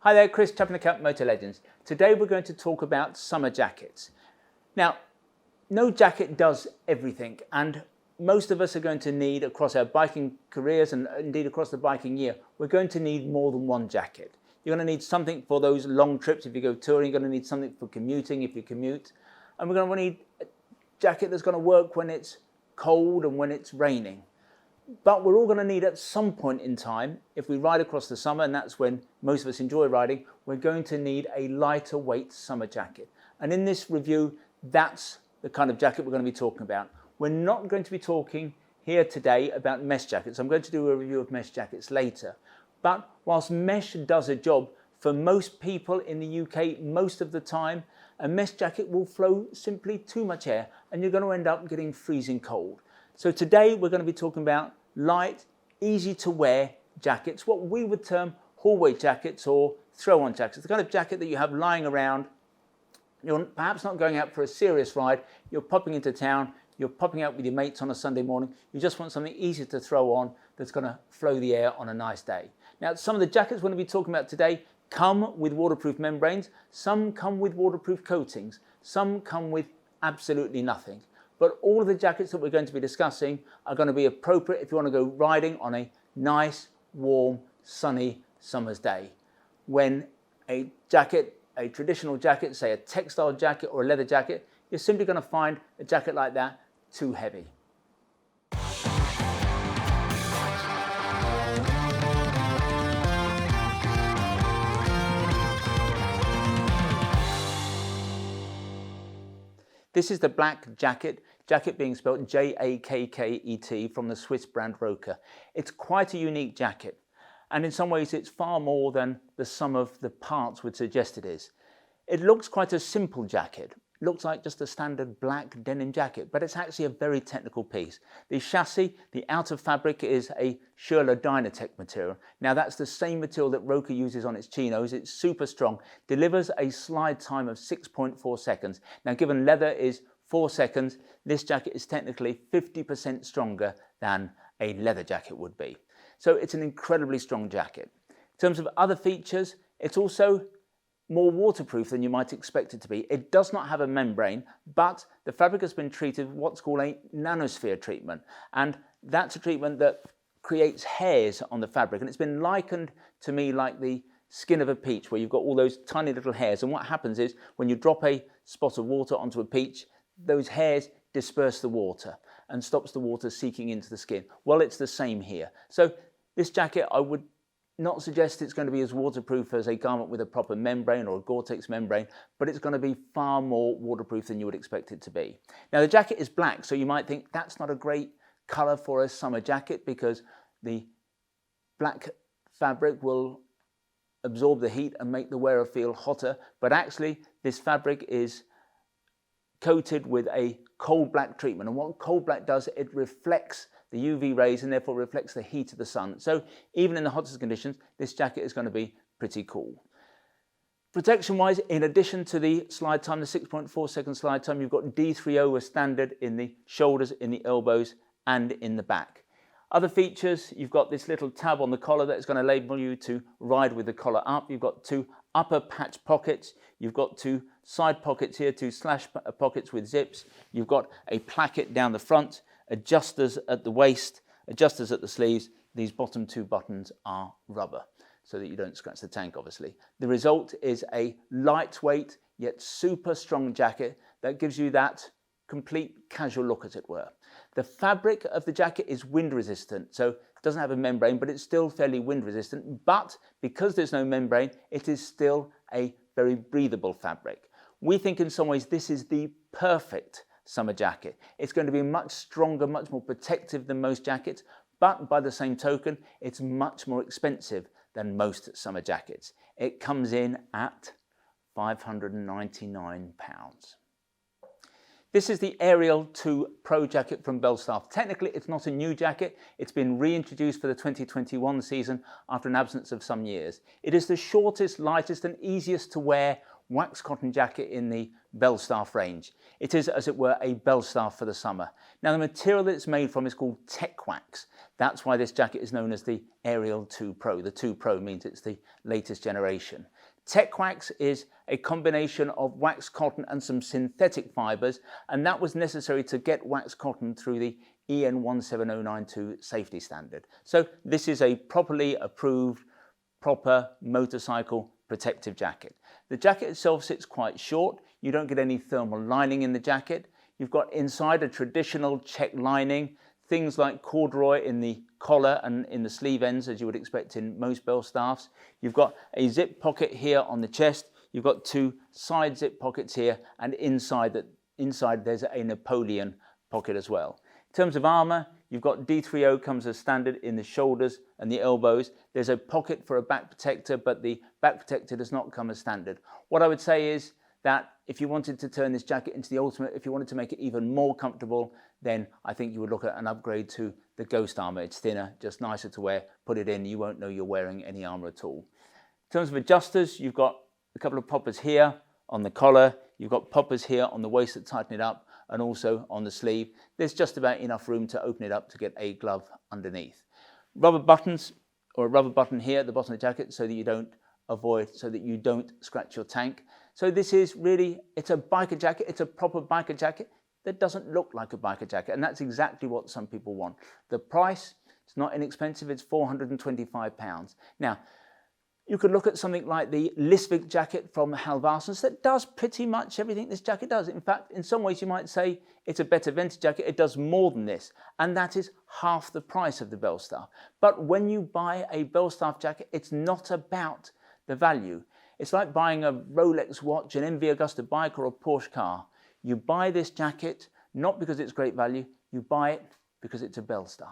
Hi there, Chris, Chapping account Motolegends. Today we're going to talk about summer jackets. Now, no jacket does everything, and most of us are going to need, across our biking careers and indeed across the biking year, we're going to need more than one jacket. You're going to need something for those long trips if you go touring, you're going to need something for commuting if you commute, and we're going to need a jacket that's going to work when it's cold and when it's raining. But we're all going to need at some point in time, if we ride across the summer, and that's when most of us enjoy riding, we're going to need a lighter weight summer jacket. And in this review, that's the kind of jacket we're going to be talking about. We're not going to be talking here today about mesh jackets. I'm going to do a review of mesh jackets later. But whilst mesh does a job, for most people in the UK, most of the time, a mesh jacket will flow simply too much air, and you're going to end up getting freezing cold. So today we're going to be talking about light, easy to wear jackets, what we would term hallway jackets or throw-on jackets, the kind of jacket that you have lying around. You're perhaps not going out for a serious ride, you're popping into town, you're popping out with your mates on a Sunday morning, you just want something easy to throw on that's going to flow the air on a nice day. Now, some of the jackets we're going to be talking about today come with waterproof membranes, some come with waterproof coatings, some come with absolutely nothing. But all of the jackets that we're going to be discussing are going to be appropriate if you want to go riding on a nice, warm, sunny summer's day. When a jacket, a traditional jacket, say a textile jacket or a leather jacket, you're simply going to find a jacket like that too heavy. This is the black jacket, Jakket being spelled J-A-K-K-E-T, from the Swiss brand Rokker. It's quite a unique jacket, and in some ways it's far more than the sum of the parts would suggest it is. It looks quite a simple jacket. It looks like just a standard black denim jacket, but it's actually a very technical piece. The chassis, the outer fabric, is a Schürrle Dynatech material. Now that's the same material that Rokker uses on its chinos. It's super strong, delivers a slide time of 6.4 seconds. Now given leather is 4 seconds, this jacket is technically 50% stronger than a leather jacket would be. So it's an incredibly strong jacket. In terms of other features, it's also more waterproof than you might expect it to be. It does not have a membrane, but the fabric has been treated with what's called a nanosphere treatment. And that's a treatment that creates hairs on the fabric. And it's been likened to me like the skin of a peach, where you've got all those tiny little hairs. And what happens is when you drop a spot of water onto a peach, those hairs disperse the water and stops the water seeking into the skin. Well, it's the same here. So this jacket, I would not suggest it's going to be as waterproof as a garment with a proper membrane or a Gore-Tex membrane, but it's going to be far more waterproof than you would expect it to be. Now the jacket is black, so you might think that's not a great colour for a summer jacket because the black fabric will absorb the heat and make the wearer feel hotter, but actually this fabric is coated with a cold black treatment, and what cold black does, it reflects the UV rays and therefore reflects the heat of the sun. So even in the hottest conditions, this jacket is going to be pretty cool. Protection wise, in addition to the slide time, the 6.4 second slide time, you've got D3O as standard in the shoulders, in the elbows and in the back. Other features, you've got this little tab on the collar that's going to enable you to ride with the collar up. You've got two upper patch pockets. You've got two side pockets here, two slash pockets with zips. You've got a placket down the front, adjusters at the waist, adjusters at the sleeves. These bottom two buttons are rubber so that you don't scratch the tank, obviously. The result is a lightweight yet super strong jacket that gives you that complete casual look, as it were. The fabric of the jacket is wind resistant, so it doesn't have a membrane, but it's still fairly wind resistant. But because there's no membrane, it is still a very breathable fabric. We think in some ways this is the perfect summer jacket. It's going to be much stronger, much more protective than most jackets, but by the same token, it's much more expensive than most summer jackets. It comes in at £599. This is the Ariel 2 Pro jacket from Belstaff. Technically, it's not a new jacket. It's been reintroduced for the 2021 season after an absence of some years. It is the shortest, lightest and easiest to wear wax cotton jacket in the Belstaff range. It is, as it were, a Belstaff for the summer. Now, the material that it's made from is called Tech Wax. That's why this jacket is known as the Ariel 2 Pro. The 2 Pro means it's the latest generation. Tech Wax is a combination of wax cotton and some synthetic fibres, and that was necessary to get wax cotton through the EN 17092 safety standard. So this is a properly approved, proper motorcycle protective jacket. The jacket itself sits quite short. You don't get any thermal lining in the jacket. You've got inside a traditional check lining, things like corduroy in the collar and in the sleeve ends, as you would expect in most Belstaffs. You've got a zip pocket here on the chest. You've got two side zip pockets here, and inside there's a Napoleon pocket as well. In terms of armour, you've got D30 comes as standard in the shoulders and the elbows. There's a pocket for a back protector, but the back protector does not come as standard. What I would say is that if you wanted to turn this jacket into the ultimate, if you wanted to make it even more comfortable, then I think you would look at an upgrade to the Ghost armour. It's thinner, just nicer to wear. Put it in, you won't know you're wearing any armour at all. In terms of adjusters, you've got a couple of poppers here on the collar. You've got poppers here on the waist that tighten it up, and also on the sleeve. There's just about enough room to open it up to get a glove underneath. Rubber buttons, or a rubber button here at the bottom of the jacket so that you don't scratch your tank. So this is really, it's a biker jacket. It's a proper biker jacket that doesn't look like a biker jacket, and that's exactly what some people want. The price, it's not inexpensive, it's £425. Now, you could look at something like the Lysvik jacket from Halvarssons that does pretty much everything this jacket does. In fact, in some ways you might say it's a better vintage jacket. It does more than this, and that is half the price of the Belstaff. But when you buy a Belstaff jacket, it's not about the value. It's like buying a Rolex watch, an MV Agusta bike, or a Porsche car. You buy this jacket not because it's great value, you buy it because it's a Belstaff.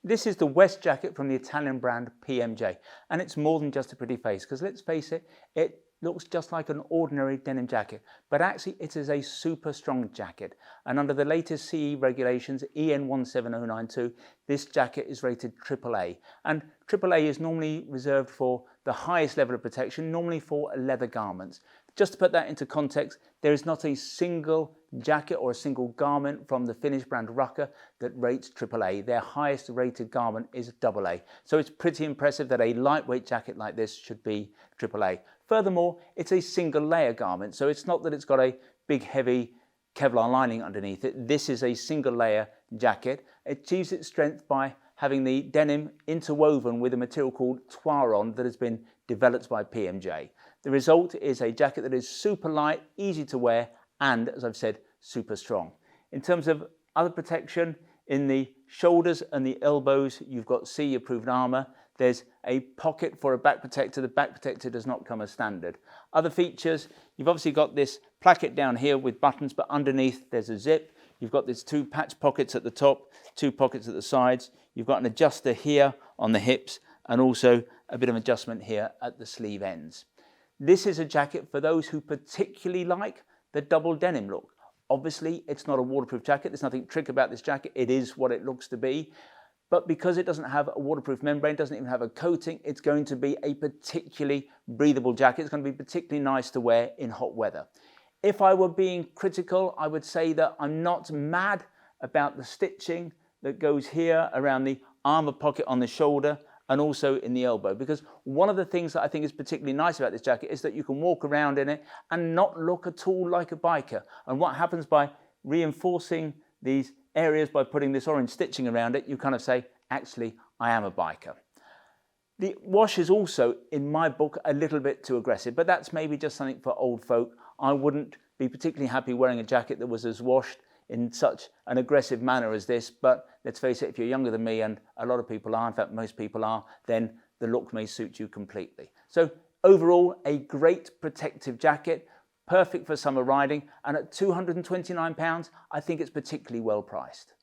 This is the West jacket from the Italian brand PMJ, and it's more than just a pretty face, because let's face it, it looks just like an ordinary denim jacket, but actually it is a super strong jacket, and under the latest CE regulations, EN 17092, this jacket is rated AAA, and AAA is normally reserved for the highest level of protection, normally for leather garments. Just to put that into context, there is not a single jacket or a single garment from the Finnish brand Rokker that rates AAA. Their highest rated garment is AA. So it's pretty impressive that a lightweight jacket like this should be AAA. Furthermore, it's a single layer garment, so it's not that it's got a big heavy Kevlar lining underneath it. This is a single layer jacket. It achieves its strength by having the denim interwoven with a material called Twaron that has been developed by PMJ. The result is a jacket that is super light, easy to wear, and, as I've said, super strong. In terms of other protection, in the shoulders and the elbows, you've got CE approved armour. There's a pocket for a back protector. The back protector does not come as standard. Other features, you've obviously got this placket down here with buttons, but underneath there's a zip. You've got these two patch pockets at the top, two pockets at the sides. You've got an adjuster here on the hips, and also a bit of adjustment here at the sleeve ends. This is a jacket for those who particularly like the double denim look. Obviously, it's not a waterproof jacket. There's nothing trick about this jacket. It is what it looks to be. But because it doesn't have a waterproof membrane, doesn't even have a coating, it's going to be a particularly breathable jacket. It's going to be particularly nice to wear in hot weather. If I were being critical, I would say that I'm not mad about the stitching that goes here around the armour pocket on the shoulder and also in the elbow, because one of the things that I think is particularly nice about this jacket is that you can walk around in it and not look at all like a biker. And what happens by reinforcing these areas, by putting this orange stitching around it, you kind of say, actually, I am a biker. The wash is also, in my book, a little bit too aggressive, but that's maybe just something for old folk. I wouldn't be particularly happy wearing a jacket that was as washed in such an aggressive manner as this, but let's face it, if you're younger than me, and a lot of people are, in fact most people are, then the look may suit you completely. So overall, a great protective jacket, perfect for summer riding, and at £229, I think it's particularly well priced.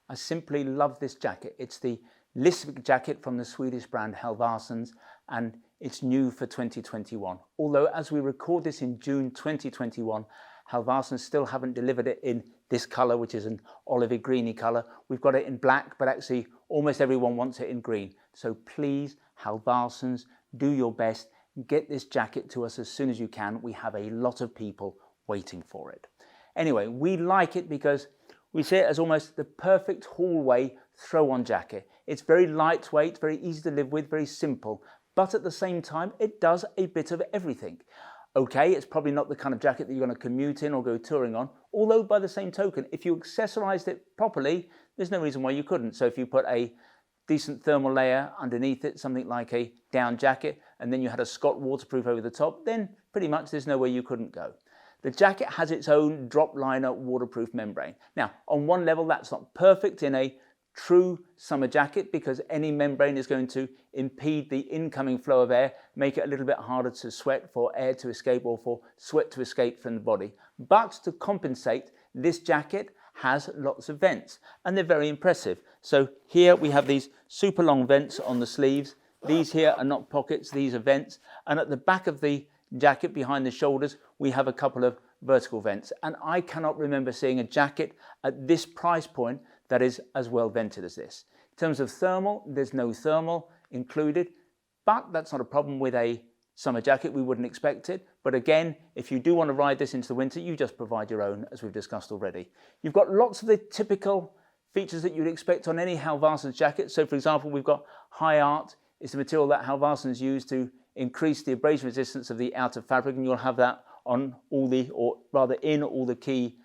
I simply love this jacket. It's the Lysvik jacket from the Swedish brand Halvarssons, and it's new for 2021. Although as we record this in June 2021, Halvarssons still haven't delivered it in this colour, which is an olivey greeny colour. We've got it in black, but actually almost everyone wants it in green. So please, Halvarssons, do your best. get this jacket to us as soon as you can. We have a lot of people waiting for it. Anyway, we like it because we see it as almost the perfect hallway throw-on jacket. It's very lightweight, very easy to live with, very simple, but at the same time, it does a bit of everything. Okay, it's probably not the kind of jacket that you're going to commute in or go touring on, although by the same token, if you accessorized it properly, there's no reason why you couldn't. So if you put a decent thermal layer underneath it, something like a down jacket, and then you had a Scott waterproof over the top, then pretty much there's nowhere you couldn't go. The jacket has its own drop liner waterproof membrane. Now, on one level, that's not perfect in a true summer jacket because any membrane is going to impede the incoming flow of air, make it a little bit harder to sweat, for air to escape or for sweat to escape from the body. But to compensate, this jacket has lots of vents and they're very impressive. So here we have these super long vents on the sleeves. These here are not pockets, these are vents. And at the back of the jacket behind the shoulders, we have a couple of vertical vents. And I cannot remember seeing a jacket at this price point that is as well vented as this. In terms of thermal, there's no thermal included, but that's not a problem with a summer jacket. We wouldn't expect it. But again, if you do want to ride this into the winter, you just provide your own, as we've discussed already. You've got lots of the typical features that you'd expect on any Halvarssons jacket. So for example, we've got High Art. It's the material that Halvarssons use to increase the abrasion resistance of the outer fabric, and you'll have that on all the, or rather in all the key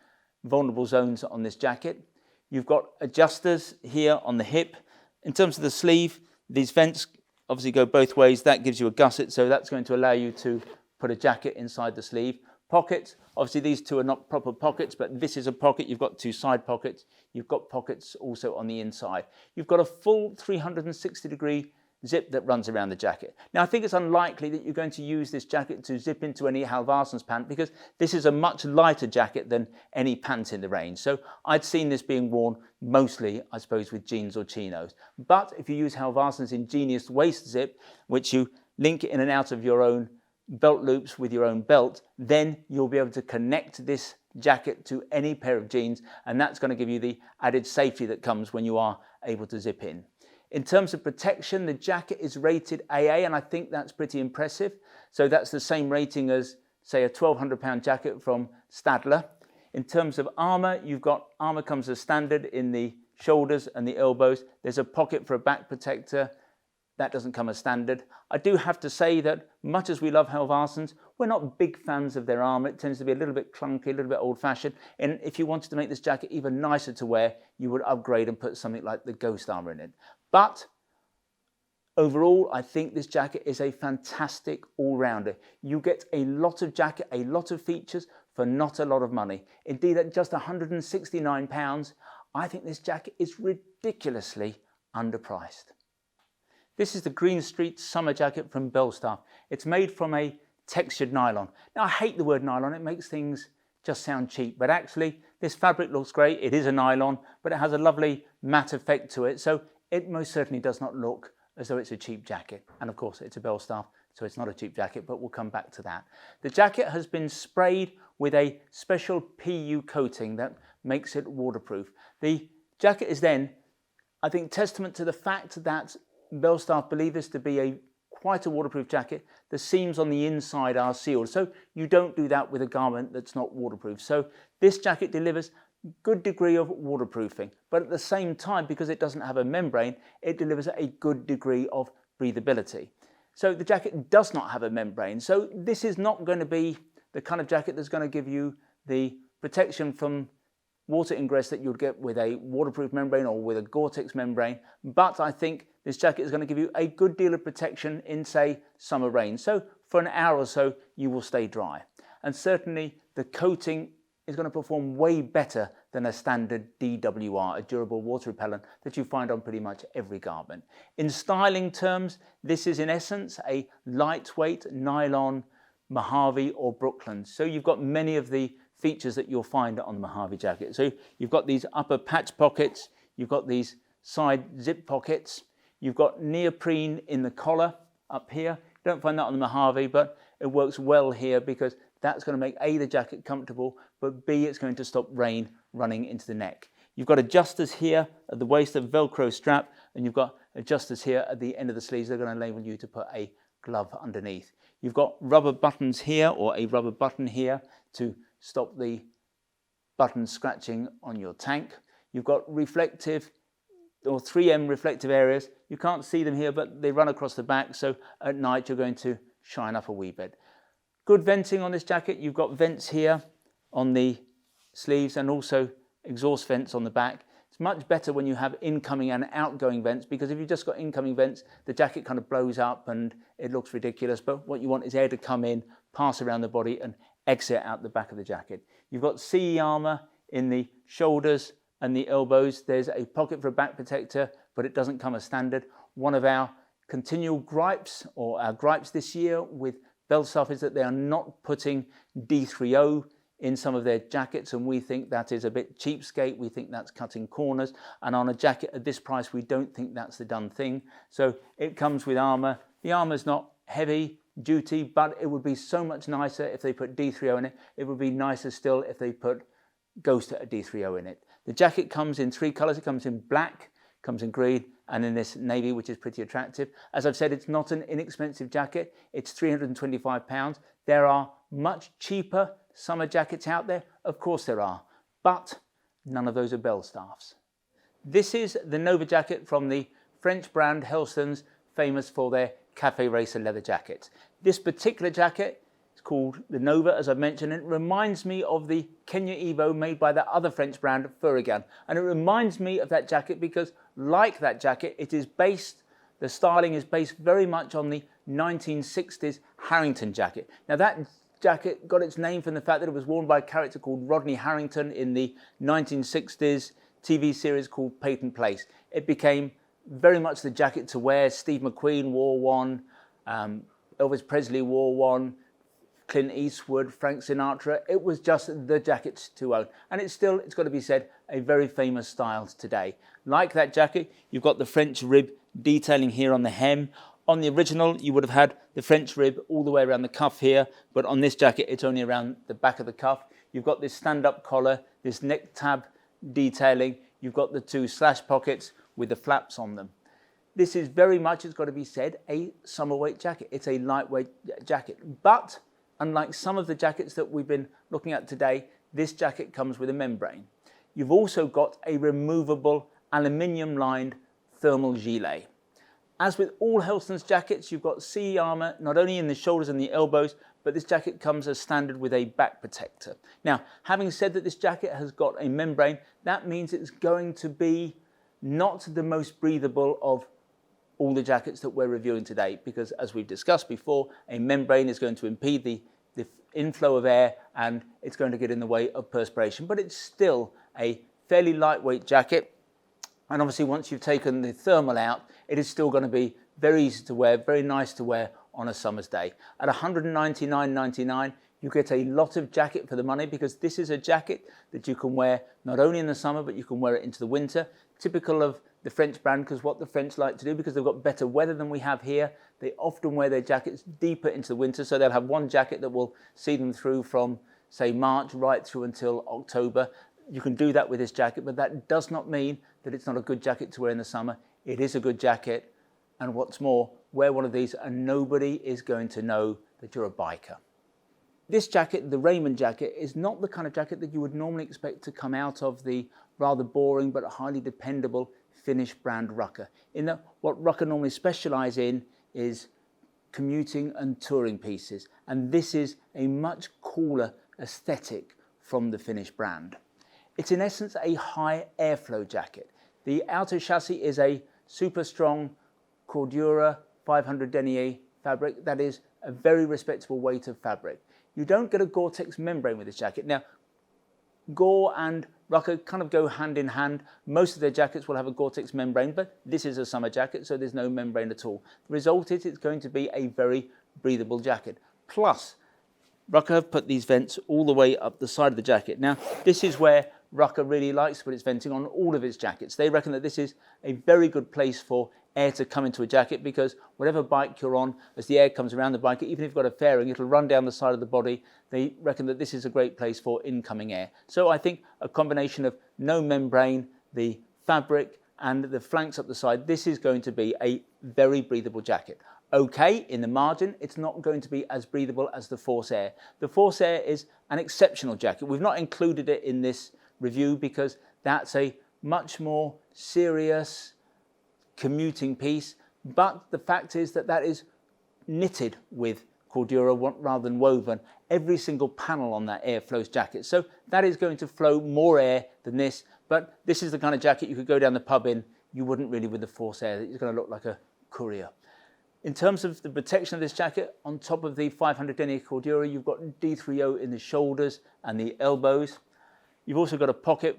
vulnerable zones on this jacket. You've got adjusters here on the hip. In terms of the sleeve, these vents obviously go both ways. That gives you a gusset, so that's going to allow you to put a jacket inside the sleeve. Pockets, obviously these two are not proper pockets, but this is a pocket. You've got two side pockets. You've got pockets also on the inside. You've got a full 360-degree zip that runs around the jacket. Now, I think it's unlikely that you're going to use this jacket to zip into any Halvarssons pant because this is a much lighter jacket than any pant in the range. So I'd seen this being worn mostly, I suppose, with jeans or chinos. But if you use Halvarssons' ingenious waist zip, which you link in and out of your own belt loops with your own belt, then you'll be able to connect this jacket to any pair of jeans, and that's going to give you the added safety that comes when you are able to zip in. In terms of protection, the jacket is rated AA, and I think that's pretty impressive. So that's the same rating as, say, a 1,200-pound jacket from Stadler. In terms of armour, you've got armour comes as standard in the shoulders and the elbows. There's a pocket for a back protector. That doesn't come as standard. I do have to say that much as we love Halvarssons, we're not big fans of their armour. It tends to be a little bit clunky, a little bit old-fashioned. And if you wanted to make this jacket even nicer to wear, you would upgrade and put something like the Ghost armour in it. But overall, I think this jacket is a fantastic all-rounder. You get a lot of jacket, a lot of features for not a lot of money. Indeed, at just £169, I think this jacket is ridiculously underpriced. This is the Greenstreet summer jacket from Belstaff. It's made from a textured nylon. Now, I hate the word nylon. It makes things just sound cheap, but actually this fabric looks great. It is a nylon, but it has a lovely matte effect to it. So it most certainly does not look as though it's a cheap jacket. And of course, it's a Belstaff, so it's not a cheap jacket, but we'll come back to that. The jacket has been sprayed with a special PU coating that makes it waterproof. The jacket is then, I think, testament to the fact that Belstaff believe this to be quite a waterproof jacket. The seams on the inside are sealed, so you don't do that with a garment that's not waterproof. So this jacket delivers good degree of waterproofing, but at the same time, because it doesn't have a membrane, it delivers a good degree of breathability. So the jacket does not have a membrane, so this is not going to be the kind of jacket that's going to give you the protection from water ingress that you'd get with a waterproof membrane or with a Gore-Tex membrane, but I think this jacket is going to give you a good deal of protection in, say, summer rain. So for an hour or so, you will stay dry. And certainly the coating is going to perform way better than a standard DWR, a durable water repellent that you find on pretty much every garment. In styling terms, this is in essence a lightweight nylon Mojave or Brooklyn. So you've got many of the features that you'll find on the Mojave jacket. So you've got these upper patch pockets, you've got these side zip pockets, you've got neoprene in the collar up here. You don't find that on the Mojave, but it works well here because that's going to make A, the jacket comfortable, but B, it's going to stop rain running into the neck. You've got adjusters here at the waist, a Velcro strap, and you've got adjusters here at the end of the sleeves. They're going to enable you to put a glove underneath. You've got rubber buttons here, or a rubber button here, to stop the buttons scratching on your tank. You've got reflective or 3M reflective areas. You can't see them here, but they run across the back, so at night you're going to shine up a wee bit. Good venting on this jacket. You've got vents here on the sleeves and also exhaust vents on the back. It's much better when you have incoming and outgoing vents, because if you've just got incoming vents, the jacket kind of blows up and it looks ridiculous. But what you want is air to come in, pass around the body and exit out the back of the jacket. You've got CE armour in the shoulders and the elbows. There's a pocket for a back protector, but it doesn't come as standard. One of our continual gripes, or our gripes this year with Belstaff, is that they are not putting D3O in some of their jackets, and we think that is a bit cheapskate. We think that's cutting corners, and on a jacket at this price we don't think that's the done thing. So it comes with armour. The armour's not heavy duty, but it would be so much nicer if they put D3O in it. It would be nicer still if they put Ghost D3O in it. The jacket comes in 3 colours. It comes in black, comes in green, and in this navy, which is pretty attractive. As I've said, it's not an inexpensive jacket. It's £325. There are much cheaper summer jackets out there. Of course there are, but none of those are Belstaffs. This is the Nova jacket from the French brand Helstons, famous for their Cafe Racer leather jackets. This particular jacket is called the Nova, as I've mentioned. It reminds me of the Kenya Evo made by that other French brand, Furygan. And it reminds me of that jacket because, like that jacket, it is based, the styling is based very much on the 1960s Harrington jacket. Now that jacket got its name from the fact that it was worn by a character called Rodney Harrington in the 1960s TV series called Peyton Place. It became very much the jacket to wear. Steve McQueen wore one, Elvis Presley wore one, Clint Eastwood, Frank Sinatra. It was just the jacket to own. And it's still, it's got to be said, a very famous style today. Like that jacket, you've got the French rib detailing here on the hem. On the original, you would have had the French rib all the way around the cuff here, but on this jacket, it's only around the back of the cuff. You've got this stand-up collar, this neck tab detailing. You've got the 2 slash pockets with the flaps on them. This is very much, it's got to be said, a summer weight jacket. It's a lightweight jacket, but unlike some of the jackets that we've been looking at today, this jacket comes with a membrane. You've also got a removable aluminium-lined thermal gilet. As with all Helstons jackets, you've got CE armour not only in the shoulders and the elbows, but this jacket comes as standard with a back protector. Now, having said that this jacket has got a membrane, that means it's going to be not the most breathable of all the jackets that we're reviewing today, because as we've discussed before, a membrane is going to impede the inflow of air and it's going to get in the way of perspiration. But it's still a fairly lightweight jacket. And obviously once you've taken the thermal out, it is still going to be very easy to wear, very nice to wear on a summer's day. At $199.99, you get a lot of jacket for the money, because this is a jacket that you can wear not only in the summer, but you can wear it into the winter. Typical of the French brand, because what the French like to do, because they've got better weather than we have here, they often wear their jackets deeper into the winter. So they'll have one jacket that will see them through from, say, March right through until October. You can do that with this jacket, but that does not mean that it's not a good jacket to wear in the summer. It is a good jacket, and what's more, wear one of these and nobody is going to know that you're a biker. This jacket, the Raymond jacket, is not the kind of jacket that you would normally expect to come out of the rather boring but highly dependable Finnish brand Rukka. In that, what Rukka normally specialise in is commuting and touring pieces, and this is a much cooler aesthetic from the Finnish brand. It's in essence a high airflow jacket. The outer chassis is a super strong Cordura 500 denier fabric. That is a very respectable weight of fabric. You don't get a Gore-Tex membrane with this jacket. Now, Gore and Rukka kind of go hand in hand. Most of their jackets will have a Gore-Tex membrane, but this is a summer jacket, so there's no membrane at all. The result is it's going to be a very breathable jacket. Plus, Rukka have put these vents all the way up the side of the jacket. Now, this is where Rukka really likes to put its venting on all of its jackets. They reckon that this is a very good place for air to come into a jacket, because whatever bike you're on, as the air comes around the bike, even if you've got a fairing, it'll run down the side of the body. They reckon that this is a great place for incoming air. So I think a combination of no membrane, the fabric, and the flanks up the side, this is going to be a very breathable jacket. okay in the margin. It's not going to be as breathable as the Force Air. The Force Air is an exceptional jacket. We've not included it in this review because that's a much more serious commuting piece, but the fact is that that is knitted with Cordura rather than woven. Every single panel on that air flows jacket, so that is going to flow more air than this, but this is the kind of jacket you could go down the pub in. You wouldn't really with the Force Air. It's going to look like a courier. In terms of the protection of this jacket, on top of the 500 denier Cordura, you've got D3O in the shoulders and the elbows. You've also got a pocket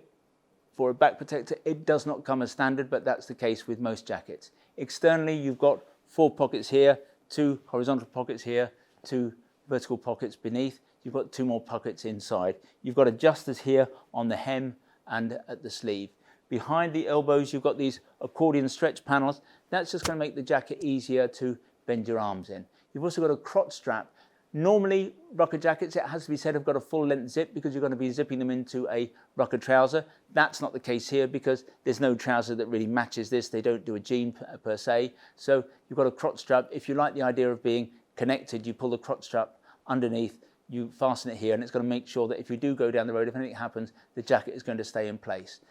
for a back protector. It does not come as standard, but that's the case with most jackets. Externally, you've got 4 pockets here, 2 horizontal pockets here, 2 vertical pockets beneath. You've got 2 more pockets inside. You've got adjusters here on the hem and at the sleeve. Behind the elbows, you've got these accordion stretch panels. That's just going to make the jacket easier to bend your arms in. You've also got a crotch strap. Normally, Rokker jackets, it has to be said, have got a full length zip because you're going to be zipping them into a Rokker trouser. That's not the case here because there's no trouser that really matches this. They don't do a jean per se. So you've got a crotch strap. If you like the idea of being connected, you pull the crotch strap underneath, you fasten it here, and it's going to make sure that if you do go down the road, if anything happens, the jacket is going to stay in place.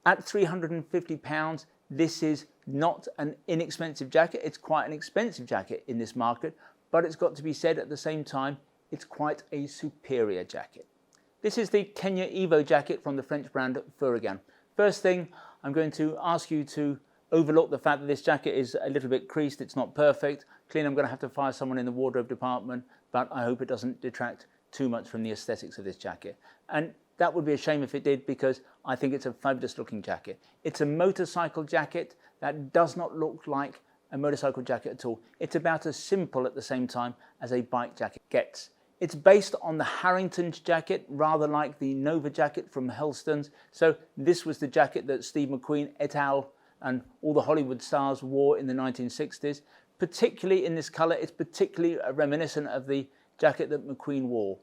At £350, this is not an inexpensive jacket. It's quite an expensive jacket in this market, but it's got to be said at the same time, it's quite a superior jacket. This is the Kenya Evo jacket from the French brand Furygan. First thing, I'm going to ask you to overlook the fact that this jacket is a little bit creased. It's not perfect. Clearly, I'm going to have to fire someone in the wardrobe department, but I hope it doesn't detract too much from the aesthetics of this jacket. And that would be a shame if it did, because I think it's a fabulous looking jacket. It's a motorcycle jacket that does not look like a motorcycle jacket at all. It's about as simple at the same time as a bike jacket gets. It's based on the Harrington's jacket, rather like the Nova jacket from Helstons. So this was the jacket that Steve McQueen et al. And all the Hollywood stars wore in the 1960s. Particularly in this colour, it's particularly reminiscent of the jacket that McQueen wore.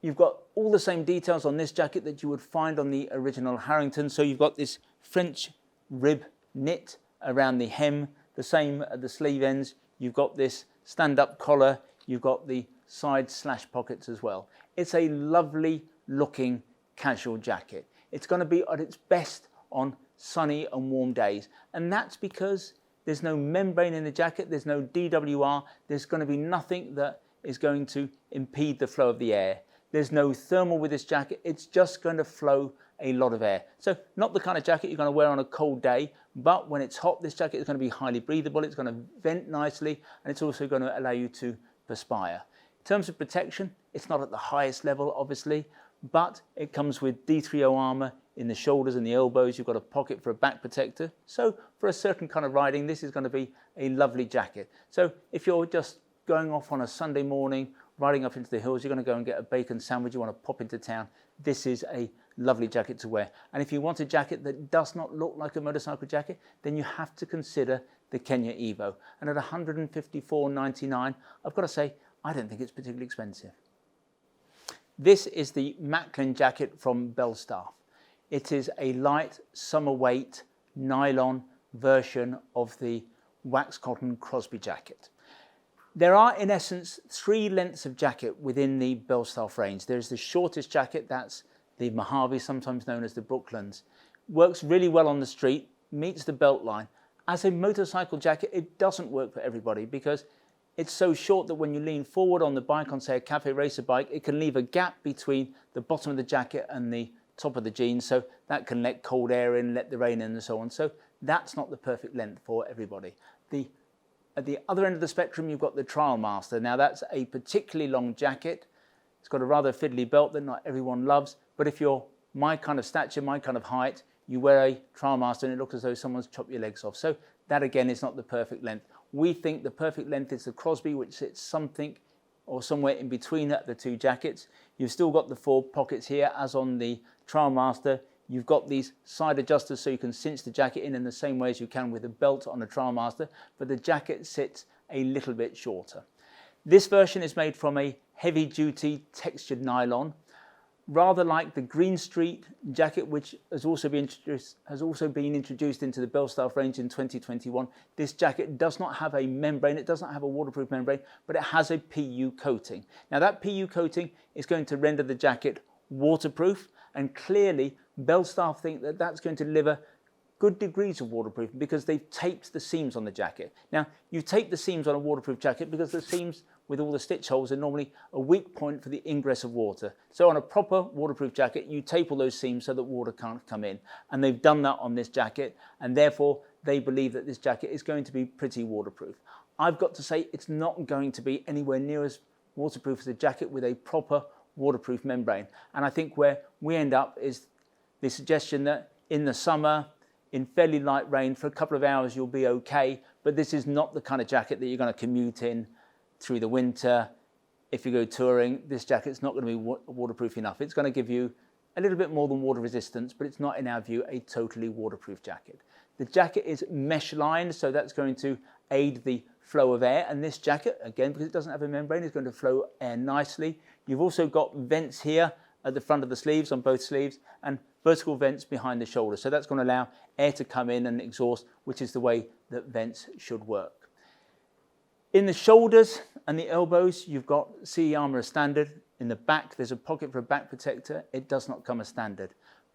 You've got all the same details on this jacket that you would find on the original Harrington. So you've got this French rib knit around the hem, the same at the sleeve ends. You've got this stand-up collar. You've got the side slash pockets as well. It's a lovely looking casual jacket. It's going to be at its best on sunny and warm days. And that's because there's no membrane in the jacket. There's no DWR. There's going to be nothing that is going to impede the flow of the air. There's no thermal with this jacket. It's just going to flow a lot of air. So not the kind of jacket you're going to wear on a cold day, but when it's hot, this jacket is going to be highly breathable. It's going to vent nicely, and it's also going to allow you to perspire. In terms of protection, it's not at the highest level, obviously, but it comes with D3O armor in the shoulders and the elbows. You've got a pocket for a back protector. So for a certain kind of riding, this is going to be a lovely jacket. So if you're just going off on a Sunday morning, riding up into the hills, you're going to go and get a bacon sandwich, you want to pop into town, this is a lovely jacket to wear. And if you want a jacket that does not look like a motorcycle jacket, then you have to consider the Kenya Evo. And at $154.99, I've got to say, I don't think it's particularly expensive. This is the Macklin jacket from Belstaff. It is a light summer weight nylon version of the wax cotton Crosby jacket. There are, in essence, 3 lengths of jacket within the Belstaff range. There's the shortest jacket, that's the Mojave, sometimes known as the Brooklands. Works really well on the street, meets the belt line. As a motorcycle jacket, it doesn't work for everybody because it's so short that when you lean forward on the bike, on say a cafe racer bike, it can leave a gap between the bottom of the jacket and the top of the jeans, so that can let cold air in, let the rain in and so on. So that's not the perfect length for everybody. At the other end of the spectrum, you've got the Trial Master. Now that's a particularly long jacket. It's got a rather fiddly belt that not everyone loves, but if you're my kind of stature, my kind of height, you wear a Trial Master and it looks as though someone's chopped your legs off. So that again is not the perfect length. We think the perfect length is the Crosby, which sits something or somewhere in between the 2 jackets. You've still got the 4 pockets here as on the Trial Master. You've got these side adjusters so you can cinch the jacket in the same way as you can with a belt on a Trial Master, but the jacket sits a little bit shorter. This version is made from a heavy duty textured nylon. rather like the Greenstreet jacket, which has also been introduced into the Belstaff range in 2021. This jacket does not have a membrane, it does not have a waterproof membrane, but it has a PU coating. Now that PU coating is going to render the jacket waterproof, and clearly Belstaff think that that's going to deliver good degrees of waterproof because they've taped the seams on the jacket. Now, you tape the seams on a waterproof jacket because the seams with all the stitch holes are normally a weak point for the ingress of water. So on a proper waterproof jacket, you tape all those seams so that water can't come in. And they've done that on this jacket, and therefore they believe that this jacket is going to be pretty waterproof. I've got to say it's not going to be anywhere near as waterproof as a jacket with a proper waterproof membrane. And I think where we end up is the suggestion that in the summer, in fairly light rain, for a couple of hours you'll be okay, but this is not the kind of jacket that you're going to commute in through the winter. If you go touring, this jacket's not going to be waterproof enough. It's going to give you a little bit more than water resistance, but it's not, in our view, a totally waterproof jacket. The jacket is mesh lined, so that's going to aid the flow of air, and this jacket, again, because it doesn't have a membrane, is going to flow air nicely. You've also got vents here at the front of the sleeves, on both sleeves, and vertical vents behind the shoulder. So that's going to allow air to come in and exhaust, which is the way that vents should work. In the shoulders and the elbows, you've got CE armour as standard. In the back, there's a pocket for a back protector. It does not come as standard.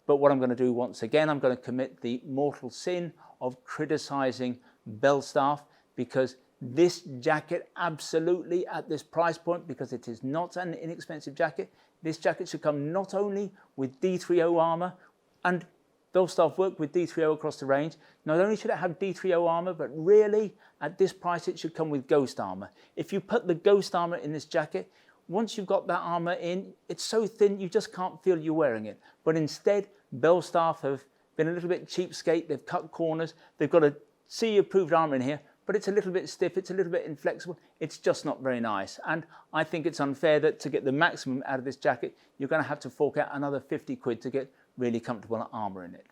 But what I'm going to do once again, I'm going to commit the mortal sin of criticising Belstaff, because this jacket absolutely at this price point, because it is not an inexpensive jacket, this jacket should come not only with D3O armour, and Belstaff work with D3O across the range. Not only should it have D3O armour, but really at this price it should come with Ghost armour. If you put the Ghost armour in this jacket, once you've got that armour in, it's so thin you just can't feel you're wearing it. But instead, Belstaff have been a little bit cheapskate. They've cut corners. They've got a CE approved armour in here, but it's a little bit stiff, it's a little bit inflexible, it's just not very nice. And I think it's unfair that to get the maximum out of this jacket, you're going to have to fork out another 50 quid to get really comfortable armour in it.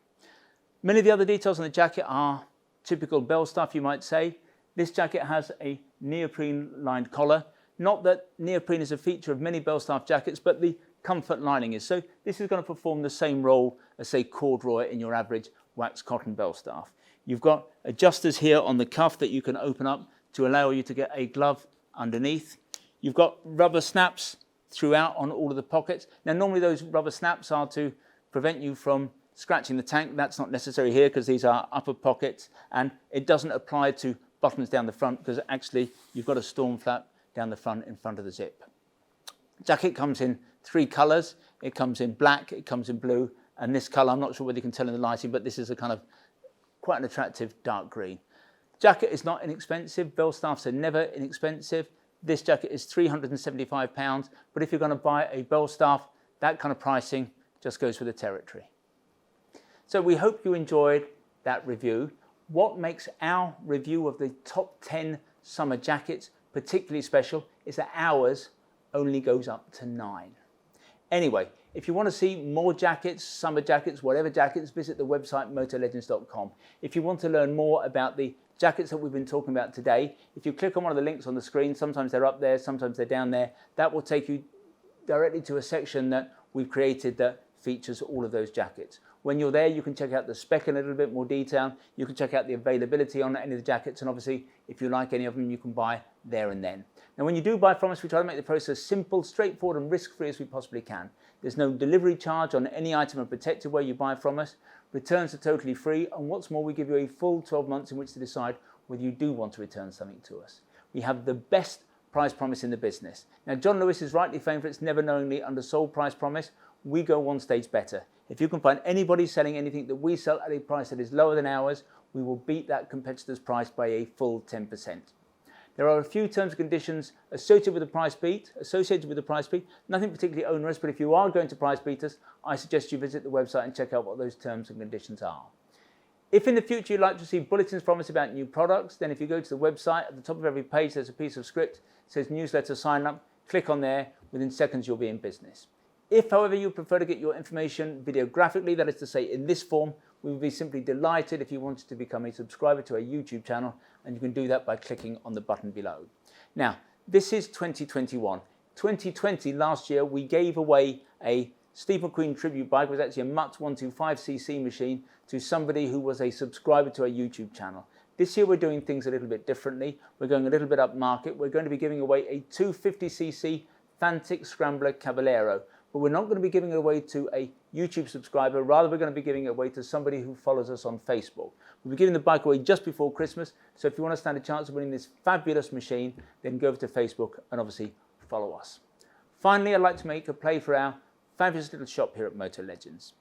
Many of the other details on the jacket are typical Belstaff, you might say. This jacket has a neoprene lined collar. Not that neoprene is a feature of many Belstaff jackets, but the comfort lining is. So this is going to perform the same role as, say, corduroy in your average wax cotton Belstaff. You've got adjusters here on the cuff that you can open up to allow you to get a glove underneath. You've got rubber snaps throughout on all of the pockets. Now, normally those rubber snaps are to prevent you from scratching the tank. That's not necessary here because these are upper pockets, and it doesn't apply to buttons down the front because actually you've got a storm flap down the front in front of the zip. Jacket comes in 3 colours. It comes in black, it comes in blue, and this colour, I'm not sure whether you can tell in the lighting, but this is a kind of quite an attractive dark green. Jacket is not inexpensive. Belstaffs are never inexpensive. This jacket is £375, but if you're going to buy a Belstaff, that kind of pricing just goes with the territory. So we hope you enjoyed that review. What makes our review of the top 10 summer jackets particularly special is that ours only goes up to 9. Anyway, if you want to see more jackets, summer jackets, whatever jackets, visit the website motolegends.com. If you want to learn more about the jackets that we've been talking about today, if you click on one of the links on the screen, sometimes they're up there, sometimes they're down there, that will take you directly to a section that we've created that features all of those jackets. When you're there, you can check out the spec in a little bit more detail. You can check out the availability on any of the jackets, and obviously, if you like any of them, you can buy there and then. Now, when you do buy from us, we try to make the process simple, straightforward, and risk-free as we possibly can. There's no delivery charge on any item of protected wear you buy from us. Returns are totally free, and what's more, we give you a full 12 months in which to decide whether you do want to return something to us. We have the best price promise in the business. Now, John Lewis is rightly famed for its never knowingly undersold price promise. We go one stage better. If you can find anybody selling anything that we sell at a price that is lower than ours, we will beat that competitor's price by a full 10%. There are a few terms and conditions associated with the price beat. Nothing particularly onerous, but if you are going to price beat us, I suggest you visit the website and check out what those terms and conditions are. If in the future you'd like to receive bulletins from us about new products, then if you go to the website, at the top of every page there's a piece of script that says newsletter sign up. Click on there, within seconds you'll be in business. If, however, you prefer to get your information videographically, that is to say in this form, we would be simply delighted if you wanted to become a subscriber to our YouTube channel, and you can do that by clicking on the button below. Now, this is 2021. 2020, last year, we gave away a Steve McQueen tribute bike was actually a Mutz 125cc machine to somebody who was a subscriber to our YouTube channel. This year we're doing things a little bit differently. We're going a little bit up market. We're going to be giving away a 250cc Fantic Scrambler Caballero, but we're not going to be giving it away to a YouTube subscriber. Rather, we're going to be giving it away to somebody who follows us on Facebook. We'll be giving the bike away just before Christmas, so if you want to stand a chance of winning this fabulous machine, then go over to Facebook and obviously follow us. Finally, I'd like to make a play for our fabulous little shop here at Motolegends.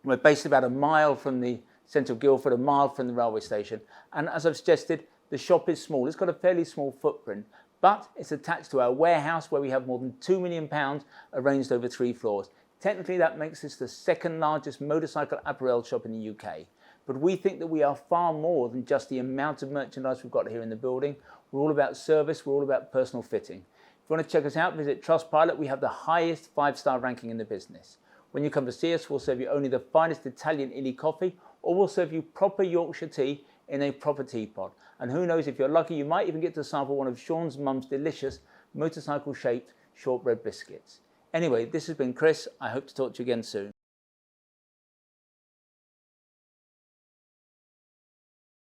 We're based about a mile from the centre of Guildford, a mile from the railway station, and as I've suggested, the shop is small. It's got a fairly small footprint, but it's attached to our warehouse where we have more than £2 million arranged over 3 floors. Technically, that makes this the second largest motorcycle apparel shop in the UK. But we think that we are far more than just the amount of merchandise we've got here in the building. We're all about service, we're all about personal fitting. If you want to check us out, visit Trustpilot. We have the highest 5-star ranking in the business. When you come to see us, we'll serve you only the finest Italian illy coffee, or we'll serve you proper Yorkshire tea in a proper teapot. And who knows, if you're lucky, you might even get to sample one of Sean's mum's delicious motorcycle-shaped shortbread biscuits. Anyway, this has been Chris. I hope to talk to you again soon.